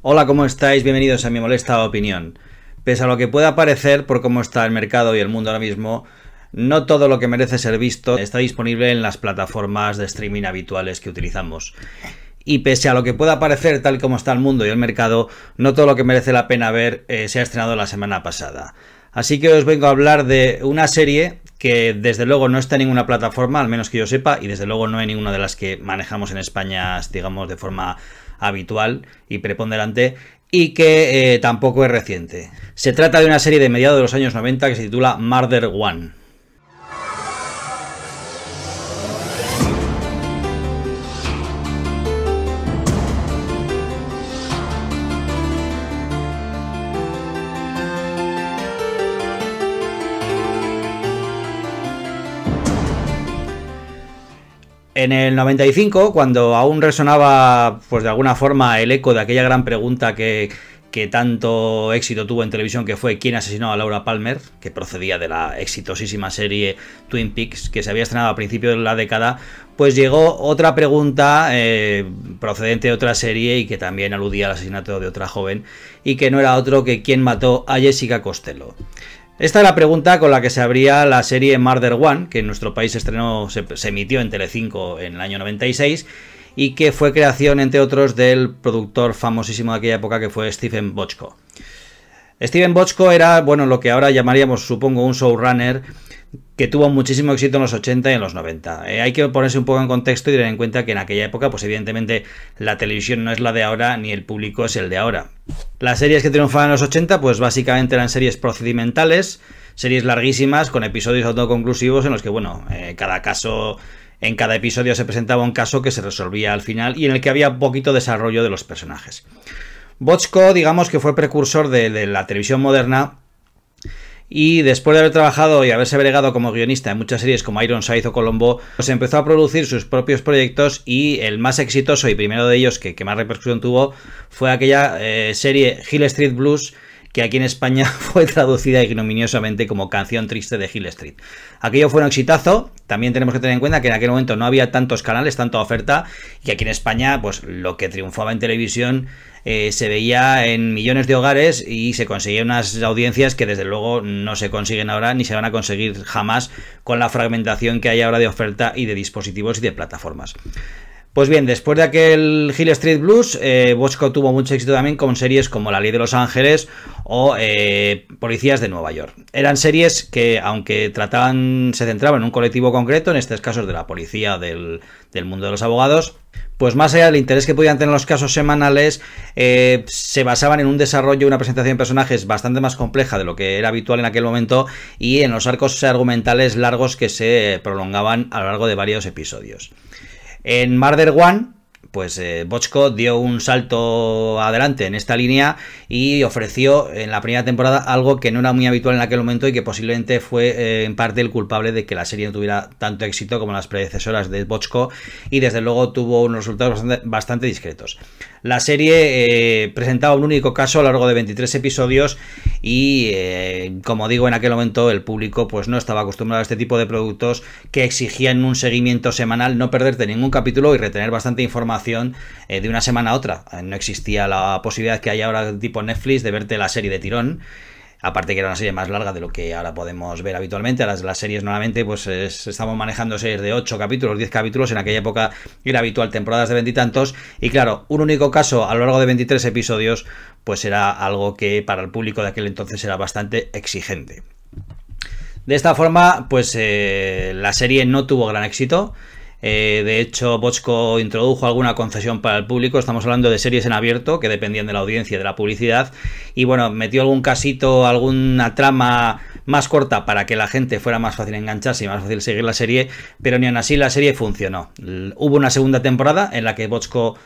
Hola, ¿cómo estáis? Bienvenidos a mi molesta opinión. Pese a lo que pueda parecer por cómo está el mercado y el mundo ahora mismo, no todo lo que merece ser visto está disponible en las plataformas de streaming habituales que utilizamos. Y pese a lo que pueda parecer tal como está el mundo y el mercado, no todo lo que merece la pena ver se ha estrenado la semana pasada. Así que os vengo a hablar de una serie que desde luego no está en ninguna plataforma, al menos que yo sepa, y desde luego no en ninguna de las que manejamos en España, digamos, de forma habitual y preponderante, y que tampoco es reciente. Se trata de una serie de mediados de los años 90 que se titula Murder One. En el 95, cuando aún resonaba, pues de alguna forma, el eco de aquella gran pregunta que tanto éxito tuvo en televisión, que fue ¿quién asesinó a Laura Palmer?, que procedía de la exitosísima serie Twin Peaks, que se había estrenado a principios de la década, pues llegó otra pregunta procedente de otra serie y que también aludía al asesinato de otra joven, y que no era otro que quién mató a Jessica Costello. Esta es la pregunta con la que se abría la serie Murder One, que en nuestro país se emitió en Telecinco en el año 96 y que fue creación, entre otros, del productor famosísimo de aquella época, que fue Steven Bochco. Steven Bochco era, bueno, lo que ahora llamaríamos, supongo, un showrunner que tuvo muchísimo éxito en los 80 y en los 90. Hay que ponerse un poco en contexto y tener en cuenta que en aquella época, pues evidentemente, la televisión no es la de ahora ni el público es el de ahora. Las series que triunfaban en los 80, pues básicamente eran series procedimentales, series larguísimas, con episodios autoconclusivos en los que, bueno, en cada episodio se presentaba un caso que se resolvía al final y en el que había poquito desarrollo de los personajes. Bochco, digamos que fue precursor de la televisión moderna, y después de haber trabajado y haberse bregado como guionista en muchas series como Ironside o Colombo, pues empezó a producir sus propios proyectos, y el más exitoso y primero de ellos que más repercusión tuvo fue aquella serie Hill Street Blues, que aquí en España fue traducida ignominiosamente como Canción Triste de Hill Street. Aquello fue un exitazo. También tenemos que tener en cuenta que en aquel momento no había tantos canales, tanta oferta, y aquí en España, pues lo que triunfaba en televisión se veía en millones de hogares y se conseguían unas audiencias que desde luego no se consiguen ahora ni se van a conseguir jamás con la fragmentación que hay ahora de oferta y de dispositivos y de plataformas. Pues bien, después de aquel Hill Street Blues, Bochco tuvo mucho éxito también con series como La Ley de Los Ángeles o Policías de Nueva York. Eran series que, aunque se centraban en un colectivo concreto, en estos casos de la policía del mundo de los abogados, pues más allá del interés que podían tener los casos semanales, se basaban en un desarrollo y una presentación de personajes bastante más compleja de lo que era habitual en aquel momento, y en los arcos argumentales largos que se prolongaban a lo largo de varios episodios. En Murder One, pues Bochco dio un salto adelante en esta línea y ofreció en la primera temporada algo que no era muy habitual en aquel momento y que posiblemente fue en parte el culpable de que la serie no tuviera tanto éxito como las predecesoras de Bochco, y desde luego tuvo unos resultados bastante discretos. La serie presentaba un único caso a lo largo de 23 episodios y, como digo, en aquel momento el público pues no estaba acostumbrado a este tipo de productos que exigían un seguimiento semanal, no perderte ningún capítulo y retener bastante información de una semana a otra. No existía la posibilidad que hay ahora tipo Netflix de verte la serie de tirón. Aparte que era una serie más larga de lo que ahora podemos ver habitualmente. Las series normalmente pues estamos manejando series de 8 capítulos, 10 capítulos. En aquella época era habitual temporadas de 20 y tantos. Y claro, un único caso a lo largo de 23 episodios pues era algo que para el público de aquel entonces era bastante exigente. De esta forma pues la serie no tuvo gran éxito. De hecho, Bochco introdujo alguna concesión para el público. Estamos hablando de series en abierto que dependían de la audiencia y de la publicidad. Y bueno, metió algún casito, alguna trama más corta para que la gente fuera más fácil engancharse y más fácil seguir la serie. Pero ni aun así la serie funcionó. Hubo una segunda temporada en la que Bochco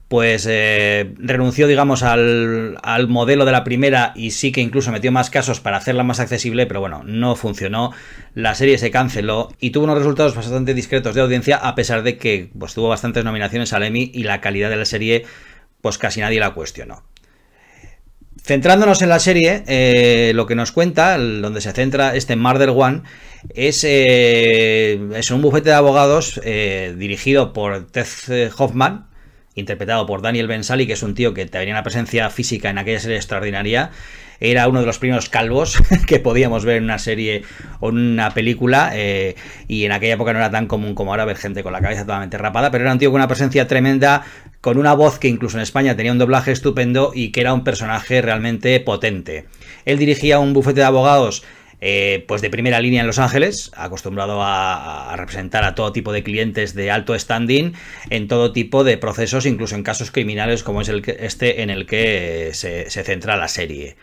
pues renunció, digamos, al modelo de la primera y sí que incluso metió más casos para hacerla más accesible, pero bueno, no funcionó. La serie se canceló y tuvo unos resultados bastante discretos de audiencia, a pesar de que pues tuvo bastantes nominaciones al Emmy y la calidad de la serie pues casi nadie la cuestionó. Centrándonos en la serie, lo que nos cuenta, donde se centra este Murder One, es un bufete de abogados dirigido por Ted Hoffman, interpretado por Daniel Ben-Sali, que es un tío que tenía una presencia física en aquella serie extraordinaria. Era uno de los primeros calvos que podíamos ver en una serie o en una película, y en aquella época no era tan común como ahora ver gente con la cabeza totalmente rapada, pero era un tío con una presencia tremenda, con una voz que incluso en España tenía un doblaje estupendo y que era un personaje realmente potente. Él dirigía un bufete de abogados pues de primera línea en Los Ángeles, acostumbrado a representar a todo tipo de clientes de alto standing en todo tipo de procesos, incluso en casos criminales como es este en el que se centra la serie.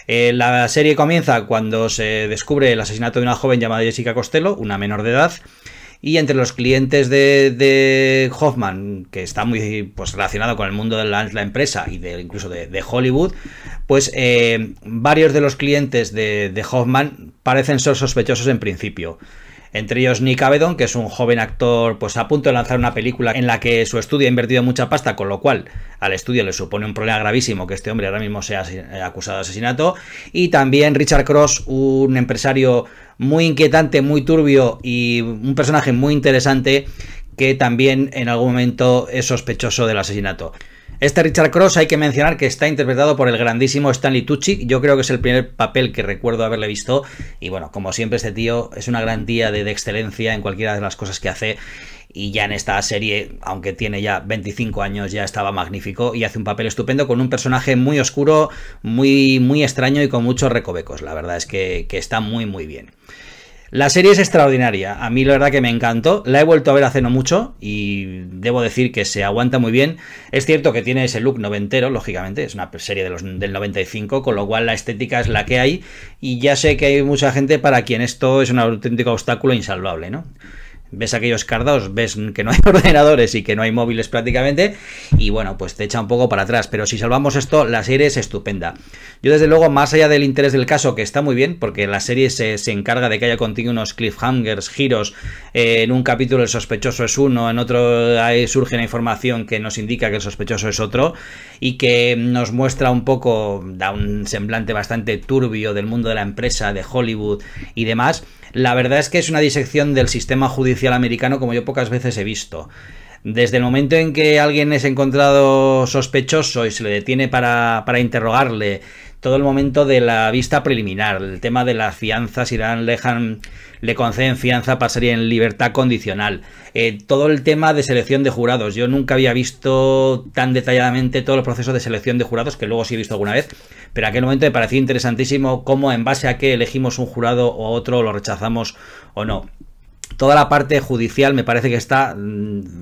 La serie comienza cuando se descubre el asesinato de una joven llamada Jessica Costello, una menor de edad, y entre los clientes de Hoffman, que está muy pues relacionado con el mundo de la empresa y incluso de Hollywood, pues varios de los clientes de Hoffman parecen ser sospechosos en principio. Entre ellos Nick Avedon, que es un joven actor pues a punto de lanzar una película en la que su estudio ha invertido mucha pasta, con lo cual al estudio le supone un problema gravísimo que este hombre ahora mismo sea acusado de asesinato. Y también Richard Cross, un empresario muy inquietante, muy turbio y un personaje muy interesante que también en algún momento es sospechoso del asesinato. Este Richard Cross hay que mencionar que está interpretado por el grandísimo Stanley Tucci. Yo creo que es el primer papel que recuerdo haberle visto. Y bueno, como siempre, este tío es una garantía de excelencia en cualquiera de las cosas que hace. Y ya en esta serie, aunque tiene ya 25 años, ya estaba magnífico y hace un papel estupendo con un personaje muy oscuro, muy extraño y con muchos recovecos. La verdad es que está muy bien. La serie es extraordinaria, a mí la verdad que me encantó, la he vuelto a ver hace no mucho y debo decir que se aguanta muy bien. Es cierto que tiene ese look noventero, lógicamente, es una serie del 95, con lo cual la estética es la que hay y ya sé que hay mucha gente para quien esto es un auténtico obstáculo insalvable, ¿no? Ves aquellos cardaos, ves que no hay ordenadores y que no hay móviles prácticamente y bueno, pues te echa un poco para atrás, pero si salvamos esto, la serie es estupenda. Yo desde luego, más allá del interés del caso, que está muy bien, porque la serie se encarga de que haya continuos cliffhangers, giros, en un capítulo el sospechoso es uno, en otro ahí surge una información que nos indica que el sospechoso es otro y que nos muestra un poco, da un semblante bastante turbio del mundo de la empresa, de Hollywood y demás. La verdad es que es una disección del sistema judicial americano como yo pocas veces he visto. Desde el momento en que alguien es encontrado sospechoso y se le detiene para interrogarle, todo el momento de la vista preliminar, el tema de las fianzas, si le conceden fianza, pasaría en libertad condicional, todo el tema de selección de jurados. Yo nunca había visto tan detalladamente todo el proceso de selección de jurados, que luego sí he visto alguna vez, pero en aquel momento me pareció interesantísimo cómo en base a qué elegimos un jurado o otro, lo rechazamos o no. Toda la parte judicial me parece que está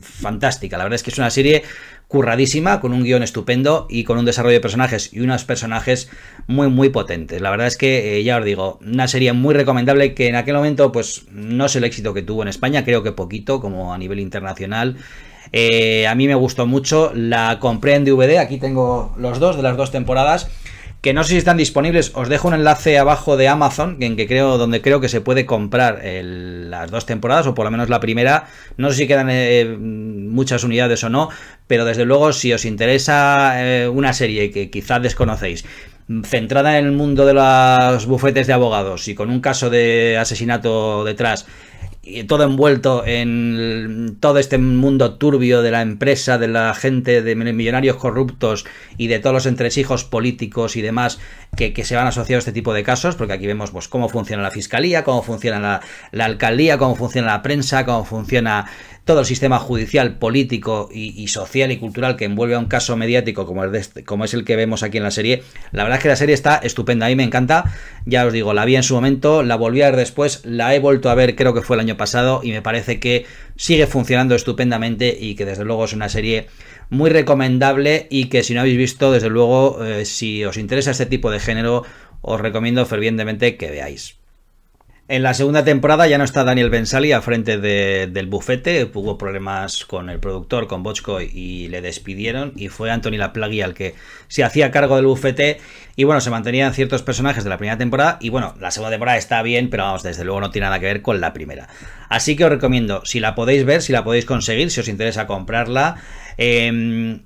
fantástica. La verdad es que es una serie curradísima, con un guión estupendo y con un desarrollo de personajes y unos personajes muy potentes. La verdad es que, ya os digo, una serie muy recomendable que en aquel momento pues no sé el éxito que tuvo en España, creo que poquito, como a nivel internacional. A mí me gustó mucho, la compré en DVD, aquí tengo los dos de las dos temporadas, que no sé si están disponibles. Os dejo un enlace abajo de Amazon donde creo que se puede comprar las dos temporadas, o por lo menos la primera. No sé si quedan muchas unidades o no, pero desde luego si os interesa una serie que quizás desconocéis, centrada en el mundo de los bufetes de abogados y con un caso de asesinato detrás, y todo envuelto en todo este mundo turbio de la empresa, de la gente, de millonarios corruptos y de todos los entresijos políticos y demás que se van asociados a este tipo de casos, porque aquí vemos pues cómo funciona la fiscalía, cómo funciona la alcaldía, cómo funciona la prensa, cómo funciona todo el sistema judicial, político y social y cultural que envuelve a un caso mediático como es el que vemos aquí en la serie. La verdad es que la serie está estupenda, a mí me encanta. Ya os digo, la vi en su momento, la volví a ver después, la he vuelto a ver, creo que fue el año pasado, y me parece que sigue funcionando estupendamente y que desde luego es una serie muy recomendable y que si no habéis visto, desde luego, si os interesa este tipo de género, os recomiendo fervientemente que veáis. En la segunda temporada ya no está Daniel Ben-Sali al frente del bufete, hubo problemas con el productor, con Bochco, y le despidieron, y fue Anthony LaPlagui el que se hacía cargo del bufete, y bueno, se mantenían ciertos personajes de la primera temporada, y bueno, la segunda temporada está bien, pero vamos, desde luego no tiene nada que ver con la primera. Así que os recomiendo, si la podéis ver, si la podéis conseguir, si os interesa comprarla,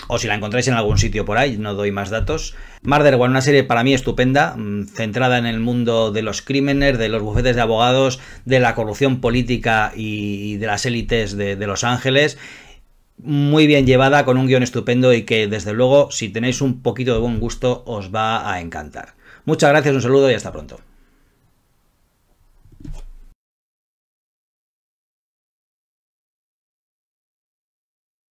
o si la encontráis en algún sitio por ahí, no doy más datos. Murder One, una serie para mí estupenda, centrada en el mundo de los crímenes, de los bufetes de abogados, de la corrupción política y de las élites de Los Ángeles. muy bien llevada, con un guión estupendo y que desde luego si tenéis un poquito de buen gusto os va a encantar. Muchas gracias, un saludo y hasta pronto.